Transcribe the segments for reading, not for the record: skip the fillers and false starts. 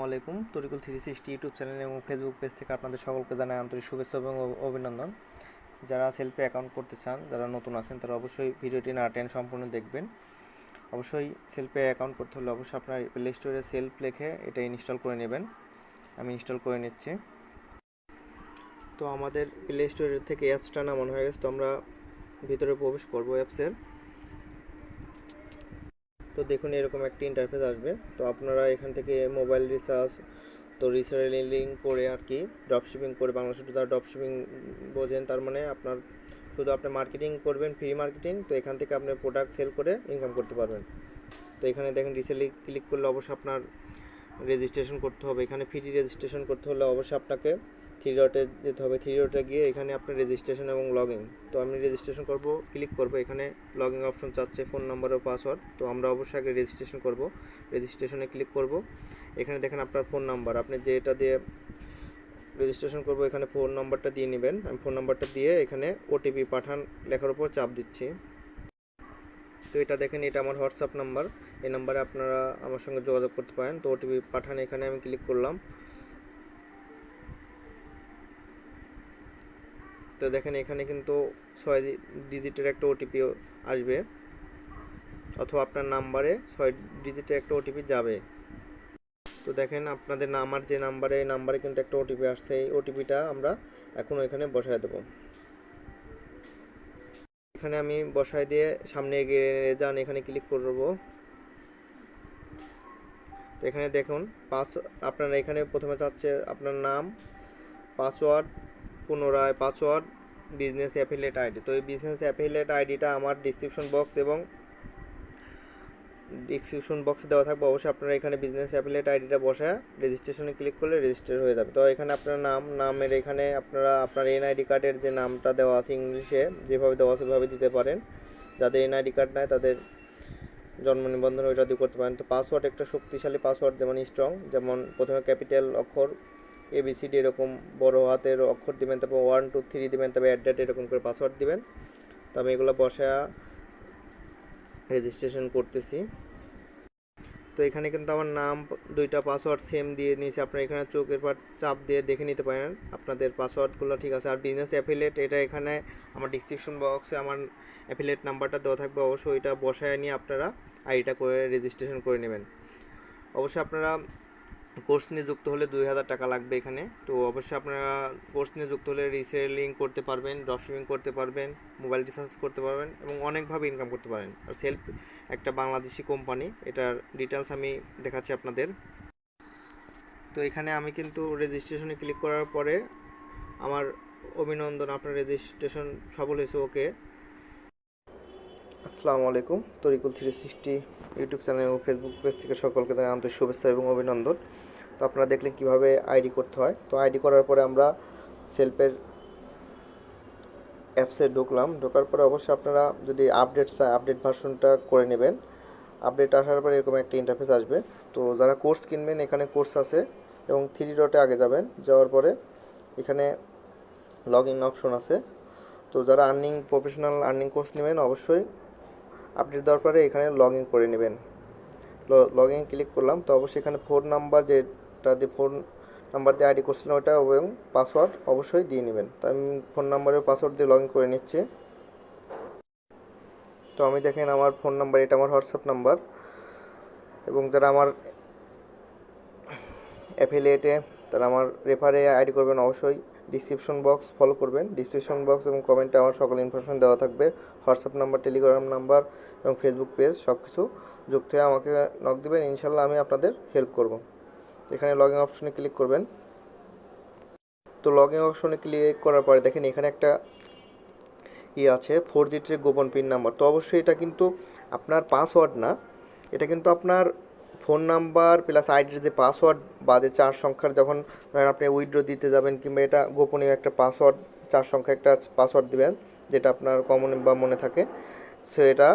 আসসালামু আলাইকুম। Tarikul 360 YouTube channel এবং ফেসবুক পেজ থেকে আপনাদের সকলকে জানাই আন্তরিক শুভেচ্ছা এবং অভিনন্দন। যারা সেলফে অ্যাকাউন্ট করতে চান, যারা নতুন আছেন, তারা অবশ্যই ভিডিওটি না টেনে সম্পূর্ণ দেখবেন। অবশ্যই সেলফে অ্যাকাউন্ট করতে হলে অবশ্যই আপনার প্লে স্টোরে সেলফ লিখে এটা ইনস্টল করে নেবেন। আমি ইনস্টল করে নিচ্ছি। তো আমাদের প্লে স্টোর থেকে অ্যাপসটা নামানো হয়ে গেছে, তো আমরা ভিতরে প্রবেশ করব অ্যাপসের। তো দেখুন এরকম একটি ইন্টারফেস আসবে। তো আপনারা এখান থেকে মোবাইল রিচার্জ, তো রিসেলিং করে আর কি ড্রপশিপিং করে, বাংলাদেশে যারা ড্রপশিপিং বোঝেন তার মানে আপনার শুধু আপনি মার্কেটিং করবেন, ফ্রি মার্কেটিং। তো এখান থেকে আপনি প্রোডাক্ট সেল করে ইনকাম করতে পারবেন। তো এখানে দেখেন রিসেলিং ক্লিক করলে অবশ্যই আপনার রেজিস্ট্রেশন করতে হবে। এখানে ফ্রি রেজিস্ট্রেশন করতে হলে অবশ্যই আপনাকে থ্রি ডটে যেতে হবে। থ্রি ডটে গিয়ে এখানে আপনার রেজিস্ট্রেশন এবং লগ ইন। তো আমি রেজিস্ট্রেশন করব, ক্লিক করব। এখানে লগ ইন অপশন চাচ্ছে, ফোন নাম্বার ও পাসওয়ার্ড। তো আমরা অবশ্যই আগে রেজিস্ট্রেশন করব। রেজিস্ট্রেশনে ক্লিক করব। এখানে দেখেন আপনার ফোন নাম্বার, আপনি যেটা দিয়ে রেজিস্ট্রেশন করব এখানে ফোন নাম্বারটা দিয়ে নেবেন। আমি ফোন নাম্বারটা দিয়ে এখানে ওটিপি পাঠান লেখার উপর চাপ দিচ্ছি। তো এটা দেখেন, এটা আমার হোয়াটসঅ্যাপ নাম্বার। এই নাম্বারে আপনারা আমার সঙ্গে যোগাযোগ করতে পারেন। তো ওটিপি পাঠান, এখানে আমি ক্লিক করলাম। তো দেখেন এখানে কিন্তু 6 ডিজিটের একটা ওটিপি আসবে, অথবা আপনার নাম্বারে 6 ডিজিটের একটা ওটিপি যাবে। তো দেখেন আপনাদের আমার যে নাম্বারে, এই নাম্বারে কিন্তু একটা ওটিপি আসছে। এই ওটিপিটা আমরা এখন এখানে বসায় দেবো। এখানে আমি বসায় দিয়ে সামনে এগিয়ে যান, এখানে ক্লিক করব। তো এখানে দেখুন আপনারা এখানে প্রথমে চাচ্ছে আপনার নাম, পাসওয়ার্ড, পুনরায় পাসওয়ার্ড, বিজনেস অ্যাফিলিয়েট আইডি। তো এই বিজনেস অ্যাফিলিয়েট আইডিটা আমার ডিসক্রিপশন বক্সে দেওয়া থাকবে। অবশ্যই আপনারা এখানে বিজনেস অ্যাফিলিয়েট আইডিটা বসায় রেজিস্ট্রেশনে ক্লিক করলে রেজিস্টার হয়ে যাবে। তো এখানে আপনার নামের এখানে আপনারা আপনার এনআইডি কার্ডের যে নামটা দেওয়া আছে ইংলিশে যেভাবে দেওয়া আছে সেভাবে দিতে পারেন। যাদের এনআইডি কার্ড নাই তাদের জন্ম নিবন্ধন ওইটা দিয়ে করতে পারেন। তো পাসওয়ার্ড একটা শক্তিশালী পাসওয়ার্ড, যেমন স্ট্রং, যেমন প্রথমে ক্যাপিটাল অক্ষর ABCD এরকম বড় হাতের অক্ষর দিবেন, তারপর 1 2 3 দিবেন, তারপর @ এরকম করে পাসওয়ার্ড দিবেন। তো আমি এগুলো বসায়া রেজিস্ট্রেশন করতেছি। তো এখানে কিন্তু আমার নাম, দুইটা পাসওয়ার্ড সেম দিয়ে নিয়েছি। আপনারা এখানে চোখের পাট চাপ দিয়ে দেখে নিতে পারেন আপনাদের পাসওয়ার্ডগুলো ঠিক আছে। আর বিজনেস অ্যাফিলিয়েট, এটা এখানে আমার ডিসক্রিপশন বক্সে আমার অ্যাফিলিয়েট নাম্বারটা দেওয়া থাকবে। অবশ্যই এটা বসায় নিয়ে আপনারা আইডিটা করে রেজিস্ট্রেশন করে নেবেন। অবশ্যই আপনারা কোর্স নিয়ে যুক্ত হলে 2000 টাকা লাগবে এখানে। তো অবশ্যই আপনারা কোর্স নিয়ে যুক্ত হলে রিসেলিং করতে পারবেন, ড্রপশিপিং করতে পারবেন, মোবাইল রিচার্জ করতে পারবেন এবং অনেকভাবে ইনকাম করতে পারেন। আর সেলফ একটা বাংলাদেশি কোম্পানি, এটার ডিটেলস আমি দেখাচ্ছি আপনাদের। তো এখানে আমি কিন্তু রেজিস্ট্রেশনে ক্লিক করার পরে আমার অভিনন্দন, আপনার রেজিস্ট্রেশন সফল হয়েছে। ওকে, আসসালামু আলাইকুম। তরিকুল 360 ইউটিউব চ্যানেল ও ফেসবুক পেজ থেকে সকলকে জানাই আন্তরিক শুভেচ্ছা এবং অভিনন্দন। তো আপনারা দেখলেন কীভাবে আইডি করতে হয়। তো আইডি করার পরে আমরা সেলফের অ্যাপসে ঢোকার পরে অবশ্যই আপনারা যদি আপডেট চায় আপডেট ভার্সনটা করে নেবেন। আপডেট আসার পরে এরকম একটা ইন্টারফেস আসবে। তো যারা কোর্স কিনবেন এখানে কোর্স আছে এবং 3 ডটে আগে যাবেন। যাওয়ার পরে এখানে লগ ইন অপশন আছে। তো যারা প্রফেশনাল আর্নিং কোর্স নেবেন অবশ্যই আপডেট দেওয়ার পরে এখানে লগ ইন করে নেবেন। লগ ইন ক্লিক করলাম। তো অবশ্যই এখানে ফোন নাম্বার, যেটা দিয়ে ফোন নাম্বার দিয়ে আইডি করছিলাম ওটা, এবং পাসওয়ার্ড অবশ্যই দিয়ে নেবেন। তো আমি ফোন নাম্বারের পাসওয়ার্ড দিয়ে লগ ইন করে নিচ্ছি। তো আমি দেখেন আমার ফোন নাম্বার, এটা আমার হোয়াটসঅ্যাপ নাম্বার। এবং যারা আমার অ্যাফিলিয়েটে, তারা আমার রেফারে আইডি করবেন, অবশ্যই ডিসক্রিপশন বক্স ফলো করবেন। ডিসক্রিপশন বক্স এবং কমেন্টে আমার সকল ইনফরমেশন দেওয়া থাকবে, হোয়াটসঅ্যাপ নাম্বার, টেলিগ্রাম নাম্বার এবং ফেসবুক পেজ, সব কিছু যুক্ত হয়ে আমাকে নক দেবেন। ইনশাল্লাহ আমি আপনাদের হেল্প করব। এখানে লগ ইন অপশনে ক্লিক করবেন। তো লগ ইন অপশনে ক্লিক করার পরে দেখেন এখানে একটা আছে 4 ডিজিটের গোপন পিন নাম্বার। তো অবশ্যই এটা কিন্তু আপনার পাসওয়ার্ড না, এটা কিন্তু আপনার ফোন নাম্বার প্লাস আইডির যে পাসওয়ার্ড বাদে 4 সংখ্যার, যখন আপনি উইথড্র দিতে যাবেন কিংবা এটা গোপনীয় একটা পাসওয়ার্ড, 4 সংখ্যা একটা পাসওয়ার্ড দিবেন যেটা আপনার কমন বা মনে থাকে। সো এটা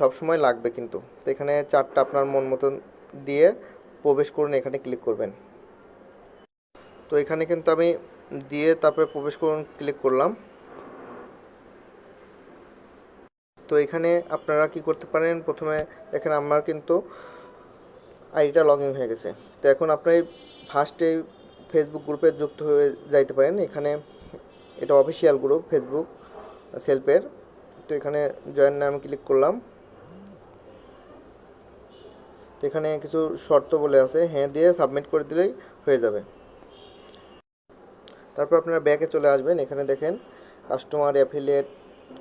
সবসময় লাগবে কিন্তু। তো এখানে 4টা আপনার মন মতন দিয়ে প্রবেশ করুন, এখানে ক্লিক করবেন। তো এখানে কিন্তু আমি দিয়ে তারপরে প্রবেশ করুন ক্লিক করলাম। তো এখানে আপনারা কি করতে পারেন, প্রথমে দেখেন আমার কিন্তু আইডিটা লগ ইন হয়ে গেছে। তো এখন আপনি ফার্স্টে ফেসবুক গ্রুপে যুক্ত হয়ে যাইতে পারেন। এখানে এটা অফিসিয়াল গ্রুপ ফেসবুক সেলফের। তো এখানে জয়েন নামে ক্লিক করলাম। তো এখানে কিছু শর্ত বলে আছে, হ্যাঁ দিয়ে সাবমিট করে দিলেই হয়ে যাবে। তারপর আপনারা ব্যাকে চলে আসবেন। এখানে দেখেন কাস্টমার অ্যাফিলিয়েট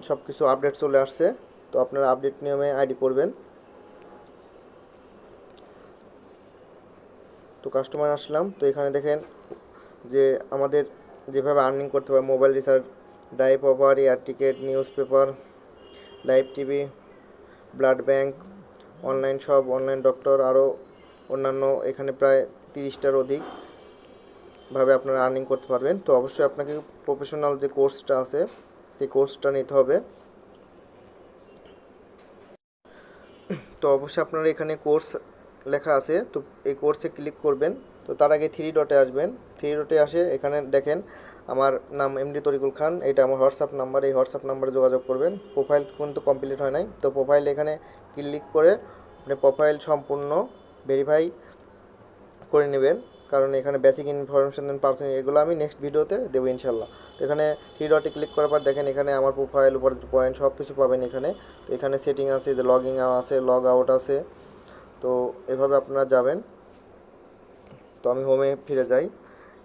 সব কিছু আপডেট চলে আসছে। তো আপনারা আপডেট নিয়মে আইডি করবেন। তো কাস্টমার আসলাম। তো এখানে দেখেন যে আমাদের যেভাবে আর্নিং করতে হবে, mobile recharge, drive over, air ticket, news paper, live TV, blood bank, online shop, online doctor, আরও অন্যান্য এখানে প্রায় 30টার অধিক ভাবে আপনারা আর্নিং করতে পারবেন। তো অবশ্যই আপনাকে প্রফেশনাল যে কোর্সটা আছে সেই কোর্সটা নিতে হবে। তো অবশ্যই আপনারা এখানে কোর্স লেখা আছে, তো এই কোর্সে ক্লিক করবেন। তো তার আগে থ্রি ডটে আসবেন। থ্রি ডটে আসে এখানে দেখেন আমার নাম এমডি তরিকুল খান, এটা আমার হোয়াটসঅ্যাপ নাম্বার। এই হোয়াটসঅ্যাপ নাম্বারে যোগাযোগ করবেন। প্রোফাইল কিন্তু কমপ্লিট হয় নাই, তো প্রোফাইল এখানে ক্লিক করে আপনি প্রোফাইল সম্পূর্ণ ভেরিফাই করে নেবেন, কারণ এখানে বেসিক ইনফরমেশন দেন পার্সোনাল, এগুলো আমি নেক্সট ভিডিওতে দেবো ইনশাল্লাহ। তো এখানে থ্রি ডটে ক্লিক করার পর দেখেন এখানে আমার প্রোফাইল উপর পয়েন্ট সব কিছু পাবেন এখানে। তো এখানে সেটিং আছে, যে লগ ইন আছে, লগ আউট আছে। তো এভাবে আপনারা যাবেন। তো আমি হোমে ফিরে যাই,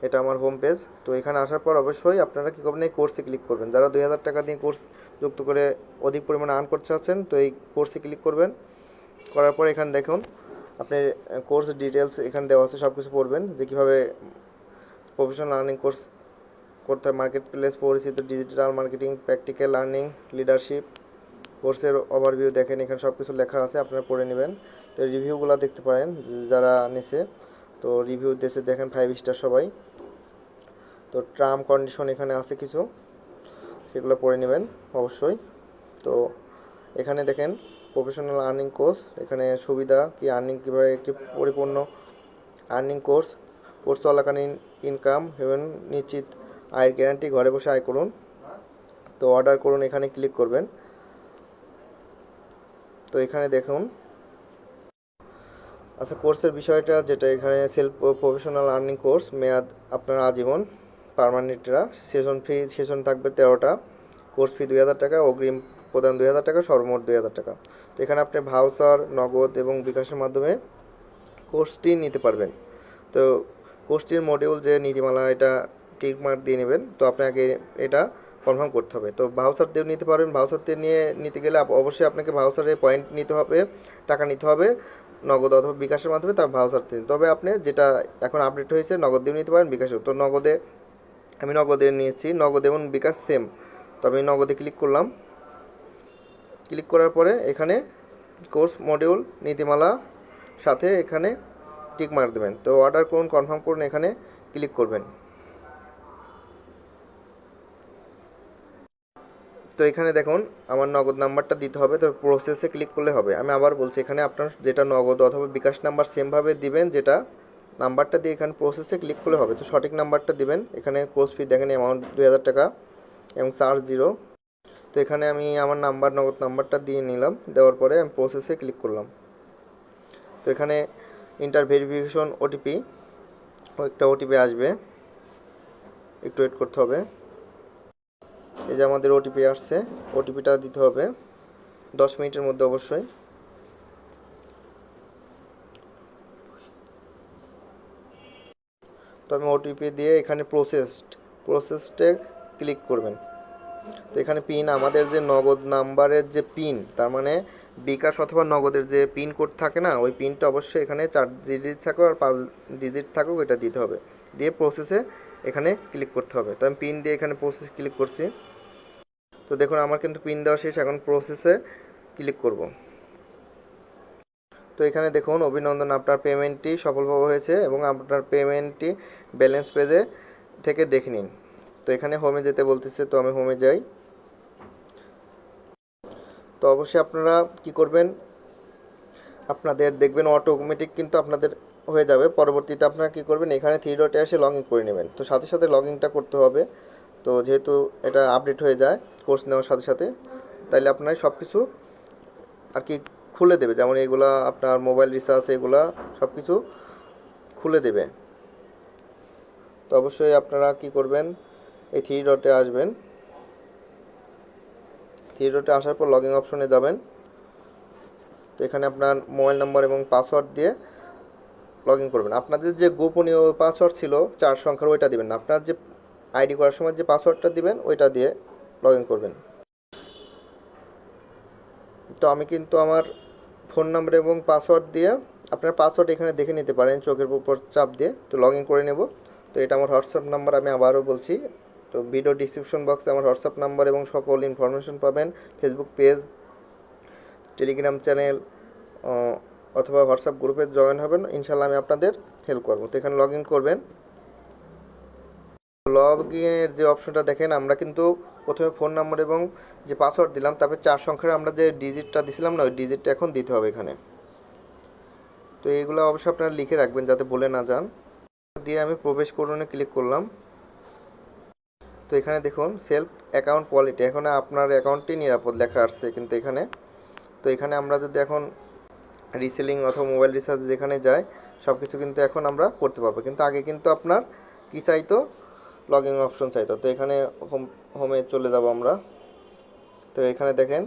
এটা আমার হোম পেজ। তো এখানে আসার পর অবশ্যই আপনারা কী করবেন, এই কোর্সে ক্লিক করবেন। যারা 2000 টাকা দিয়ে কোর্স যুক্ত করে অধিক পরিমাণে আর্ন করতে চাচ্ছেন, তো এই কোর্সে ক্লিক করবেন। করার পর এখানে দেখুন আপনি কোর্স ডিটেলস এখানে দেওয়া আছে, সব কিছু পড়বেন যে কীভাবে প্রফেশনাল আর্নিং কোর্স করতে হয়, মার্কেট প্লেস পরিচিত, digital marketing, practical earning, leadership. কোর্সের ওভারভিউ দেখেন, এখানে সব কিছু লেখা আছে, আপনারা পড়ে নেবেন। তো রিভিউগুলো দেখতে পারেন যারা নিছে। তো রিভিউ দেশে দেখেন 5 স্টার সবাই। তো টার্ম কন্ডিশন এখানে আছে কিছু, সেগুলো পড়ে নেবেন অবশ্যই। তো এখানে দেখেন প্রফেশনাল আর্নিং কোর্স, এখানে সুবিধা কি, আর্নিং কীভাবে একটি পরিপূর্ণ আর্নিং কোর্স চলাকালীন ইনকাম হেভেন নিশ্চিত আয়ের গ্যারান্টি, ঘরে বসে আয় করুন। তো অর্ডার করুন, এখানে ক্লিক করবেন। তো এখানে দেখুন আচ্ছা কোর্সের বিষয়টা, যেটা এখানে সেলফ প্রফেশনাল আর্নিং কোর্স, মেয়াদ আপনার আজীবন, পার্মানেন্টরা, সেশন থাকবে 13টা, কোর্স ফি 2000 টাকা, অগ্রিম প্রদান 2000 টাকা, সর্বমোট 2000 টাকা। তো এখানে আপনি ভাউচার, নগদ এবং বিকাশের মাধ্যমে কোর্সটি নিতে পারবেন। তো কোর্সটির মডিউল যে নীতিমালা, এটা টিক মার্ক দিয়ে নেবেন। তো আপনাকে এটা কনফার্ম করতে হবে। তো ভাউচার দিয়ে নিতে পারবেন। ভাউচার দিয়ে নিতে গেলে অবশ্যই আপনাকে ভাউচারে পয়েন্ট নিতে হবে, টাকা নিতে হবে, নগদ অথবা বিকাশের মাধ্যমে তার ভাউচার দিন। তবে আপনি যেটা এখন আপডেট হয়েছে, নগদ দিয়ে নিতে পারেন, বিকাশেও। তো নগদে আমি নগদে নিয়েছি, নগদ এবং বিকাশ সেম। তো আমি নগদে ক্লিক করলাম। ক্লিক করার পরে এখানে কোর্স মডিউল নীতিমালা সাথে এখানে টিক মার্ক দেবেন। তো অর্ডার করুন, কনফার্ম করুন, এখানে ক্লিক করবেন। তো এখানে দেখুন আমার নগদ নাম্বারটা দিতে হবে। তো প্রসেসে ক্লিক করলে হবে। আমি আবার বলছি, এখানে আপনার যেটা নগদ অথবা বিকাশ নাম্বার সেমভাবে দিবেন, যেটা নাম্বারটা দিয়ে এখানে প্রসেসে ক্লিক করলে হবে। তো সঠিক নাম্বারটা দিবেন। এখানে কোর্স ফি দেখেন অ্যামাউন্ট 2000 টাকা এবং চার্জ 0। তো এখানে আমি আমার নগদ নাম্বারটা দিয়ে নিলাম। দেওয়ার পরে আমি প্রসেসে ক্লিক করলাম। তো এখানে ইন্টার ভেরিফিকেশন ওটিপি, একটা ওটিপি আসবে, একটু ওয়েট করতে হবে। এই যে আমাদের ওটিপি আসছে, ওটিপিটা দিতে হবে 10 মিনিটের মধ্যে অবশ্যই। তো আমি ওটিপি দিয়ে এখানে প্রসেসডে ক্লিক করবেন। তো এখানে পিন, আমাদের যে নগদ নাম্বারের যে পিন, তার মানে বিকাশ অথবা নগদের যে পিন কোড থাকে না, ওই পিনটা অবশ্যই এখানে 4 ডিজিট থাকুক আর 5 ডিজিট থাকুক, এটা দিতে হবে। দিয়ে প্রসেসে এখানে ক্লিক করতে হবে। তো আমি পিন দিয়ে এখানে প্রসেস ক্লিক করছি। তো দেখুন আমার কিন্তু পিন দেওয়া শেষ, এখন প্রসেসে ক্লিক করব। তো এখানে দেখুন অভিনন্দন, আপনার পেমেন্টটি সফলভাবে হয়েছে এবং আপনার পেমেন্টটি ব্যালেন্স পেজে থেকে দেখে নিন। তো এখানে হোমে যেতে বলতেছে, তো আমি হোমে যাই। তো অবশ্যই আপনারা কি করবেন, আপনাদের দেখবেন অটোমেটিক কিন্তু আপনাদের হয়ে যাবে। পরবর্তীতে আপনারা কি করবেন, এখানে থ্রি ডটে এসে লগ ইন করে নেবেন। তো সাথে সাথে লগ ইনটা করতে হবে। তো যেহেতু এটা আপডেট হয়ে যায় কোর্স নেওয়ার সাথে সাথে, তাইলে আপনার সব কিছু আর কি খুলে দেবে। যেমন এগুলা আপনার মোবাইল রিচার্জ, এগুলা সব কিছু খুলে দেবে। তো অবশ্যই আপনারা কি করবেন, এই থ্রি ডটে আসবেন, থ্রি ডটে আসার পর লগইন অপশনে যাবেন। তো এখানে আপনার মোবাইল নাম্বার এবং পাসওয়ার্ড দিয়ে লগ ইন করবেন। আপনাদের যে গোপনীয় পাসওয়ার্ড ছিল 4 সংখ্যার, ওইটা দিবেন না, আপনার যে আইডি করার সময় যে পাসওয়ার্ডটা দিবেন ওইটা দিয়ে লগ ইন করবেন। তো আমি কিন্তু আমার ফোন নাম্বার এবং পাসওয়ার্ড দিয়ে, আপনার পাসওয়ার্ড এখানে দেখে নিতে পারেন চোখের উপর চাপ দিয়ে। তো লগ ইন করে নেব। তো এটা আমার হোয়াটসঅ্যাপ নাম্বার, আমি আবারও বলছি। তো ভিডিও ডিসক্রিপশন বক্সে আমার হোয়াটসঅ্যাপ নাম্বার এবং সকল ইনফরমেশন পাবেন, ফেসবুক পেজ, টেলিগ্রাম চ্যানেল অথবা হোয়াটসঅ্যাপ গ্রুপে জয়েন হবেন, ইনশাল্লাহ আমি আপনাদের হেল্প করবো। তো এখানে লগ ইন করবেন। লগ ইনের যে অপশনটা দেখেন, আমরা কিন্তু প্রথমে ফোন নাম্বার এবং যে পাসওয়ার্ড দিলাম, তারপরে 4 সংখ্যার আমরা যে ডিজিটটা দিছিলাম না, ওই ডিজিটটা এখন দিতে হবে এখানে। তো এইগুলো অবশ্যই আপনারা লিখে রাখবেন যাতে ভুলে না যান। দিয়ে আমি প্রবেশ করুনে ক্লিক করলাম। তো এখানে দেখুন সেলফ অ্যাকাউন্ট কোয়ালিটি, এখন আপনার অ্যাকাউন্টটি নিরাপদ লেখা আসছে কিন্তু এখানে। তো এখানে আমরা যদি এখন রিসেলিং অথবা মোবাইল রিচার্জ যেখানে যায় সব কিছু কিন্তু এখন আমরা করতে পারবো, কিন্তু আগে কিন্তু আপনার কী চাইতো, লগ ইন অপশন চাইতো। তো এখানে হোমে চলে যাব আমরা। তো এখানে দেখেন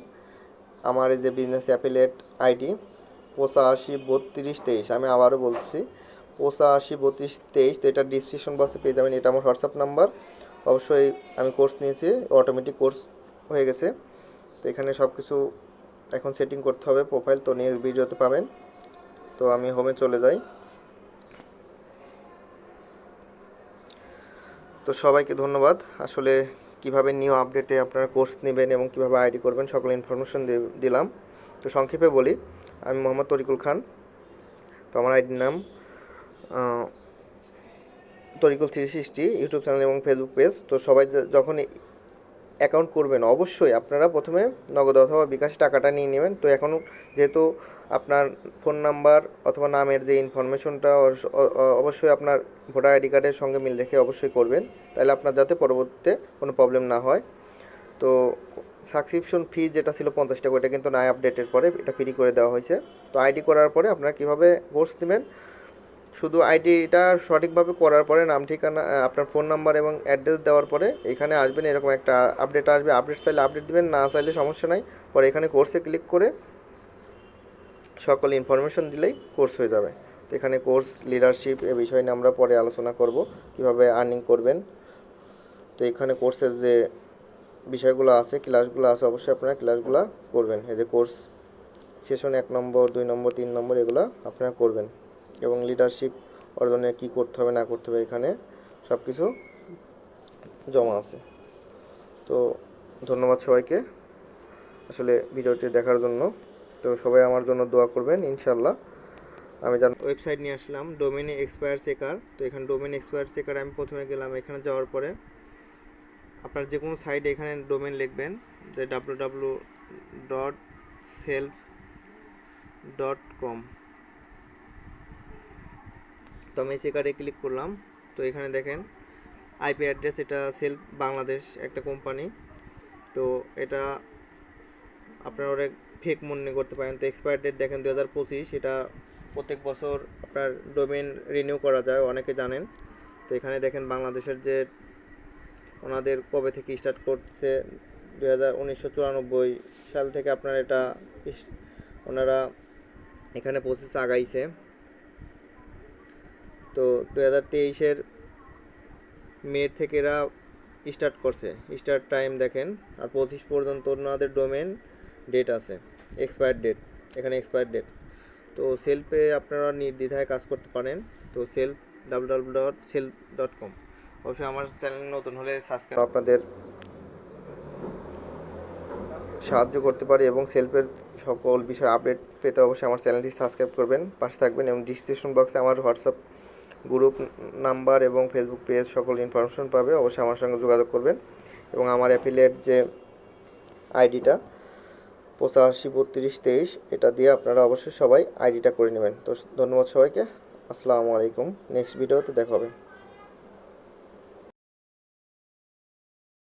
আমার এই যে বিজনেস অ্যাফিলিয়েট আইডি 853223, আমি আবারও বলছি 853223। তো এটা ডিসক্রিপশন বক্সে পেয়ে যাবেন, এটা আমার হোয়াটসঅ্যাপ নাম্বার। অবশ্যই আমি কোর্স নিয়েছি, অটোমেটিক কোর্স হয়ে গেছে। তো এখানে সব কিছু এখন সেটিং করতে হবে প্রোফাইল, তো নেক্সট ভিডিওতে পাবেন। তো আমি হোমে চলে যাই। তো সবাইকে ধন্যবাদ। আসলে কিভাবে নিউ আপডেটে আপনারা কোর্স নেবেন এবং কিভাবে আইডি করবেন সকল ইনফরমেশন দিলাম। তো সংক্ষেপে বলি, আমি মোহাম্মদ তরিকুল খান। তো আমার আইডির নাম তরিকুল 360, ইউটিউব চ্যানেল এবং ফেসবুক পেজ। তো সবাই যখন অ্যাকাউন্ট করবেন অবশ্যই আপনারা প্রথমে নগদ অথবা বিকাশে টাকাটা নিয়ে নেবেন। তো এখন যেহেতু আপনার ফোন নাম্বার অথবা নামের যে ইনফরমেশনটা অবশ্যই আপনার ভোটার আইডি কার্ডের সঙ্গে মিল রেখে অবশ্যই করবেন, তাহলে আপনার যাতে পরবর্তীতে কোনো প্রবলেম না হয়। তো সাবস্ক্রিপশন ফি যেটা ছিল 50 টাকা, ওটা কিন্তু নাই আপডেটের পরে এটা ফ্রি করে দেওয়া হয়েছে। তো আইডি করার পরে আপনারা কীভাবে কোর্স নেবেন, শুধু আইডিটা সঠিকভাবে করার পরে নাম ঠিকানা আপনার ফোন নাম্বার এবং অ্যাড্রেস দেওয়ার পরে এখানে আসবেন, এরকম একটা আপডেট আসবে। আপডেট চাইলে আপডেট দিবেন, না চাইলে সমস্যা নাই। পরে এখানে কোর্সে ক্লিক করে সকল ইনফরমেশন দিলেই কোর্স হয়ে যাবে। তো এখানে কোর্স লিডারশিপ এ বিষয় নিয়ে আমরা পরে আলোচনা করব, কিভাবে আর্নিং করবেন। তো এখানে কোর্সের যে বিষয়গুলো আছে, ক্লাসগুলো আছে, অবশ্যই আপনারা ক্লাসগুলো করবেন। এই যে কোর্স সেশন 1 নম্বর 2 নম্বর 3 নম্বর এগুলো আপনারা করবেন, এবং লিডারশিপ অর্জনে কী করতে হবে না করতে হবে এখানে সব কিছু জমা আছে। তো ধন্যবাদ সবাইকে আসলে ভিডিওটি দেখার জন্য। তো সবাই আমার জন্য দোয়া করবেন ইনশাল্লাহ। আমি ওয়েবসাইট নিয়ে আসলাম, ডোমেন এক্সপায়ার চেকার। তো এখানে ডোমেন এক্সপায়ার চেকার আমি প্রথমে গেলাম, এখানে যাওয়ার পরে আপনার যে কোনো সাইটে এখানে ডোমেন লিখবেন, যে www.self.com। তো আমি চেকারে ক্লিক করলাম। তো এখানে দেখেন আইপি অ্যাড্রেস, এটা সেলফ বাংলাদেশ একটা কোম্পানি। তো এটা আপনারা অনেক ফেক মনে করতে পারেন। তো এক্সপায়ার ডেট দেখেন 2025, এটা প্রত্যেক বছর আপনার ডোমেন রিনিউ করা যায়, অনেকে জানেন। তো এখানে দেখেন বাংলাদেশের যে ওনাদের কবে থেকে স্টার্ট করছে, 1994 সাল থেকে আপনার এটা ওনারা এখানে প্রসেস আগাইছে। তো 2023-এর মে থেকে এরা স্টার্ট করছে, স্টার্ট টাইম দেখেন। আর 25 পর্যন্ত ওনাদের ডোমেন ডেট আছে, এক্সপায়ার ডেট, এখানে এক্সপায়ার ডেট। তো সেলফে আপনারা নির্দ্বিধায় কাজ করতে পারেন। তো সেলফ www.self.com। অবশ্যই আমার চ্যানেল নতুন হলে সাবস্ক্রাইব, আপনাদের সাহায্য করতে পারি এবং সেলফের সকল বিষয় আপডেট পেতে অবশ্যই আমার চ্যানেলটি সাবস্ক্রাইব করবেন, পাশে থাকবেন। এবং ডিসক্রিপশন বক্সে আমার হোয়াটসঅ্যাপ গ্রুপ নাম্বার এবং ফেসবুক পেজ সকল ইনফরমেশন পাবে, অবশ্যই আমার সঙ্গে যোগাযোগ করবেন। এবং আমার অ্যাফিলিয়েট যে আইডিটা 853223, এটা দিয়ে আপনারা অবশ্যই সবাই আইডিটা করে নেবেন। তো ধন্যবাদ সবাইকে, আসসালামু আলাইকুম। নেক্সট ভিডিওতে দেখা হবে।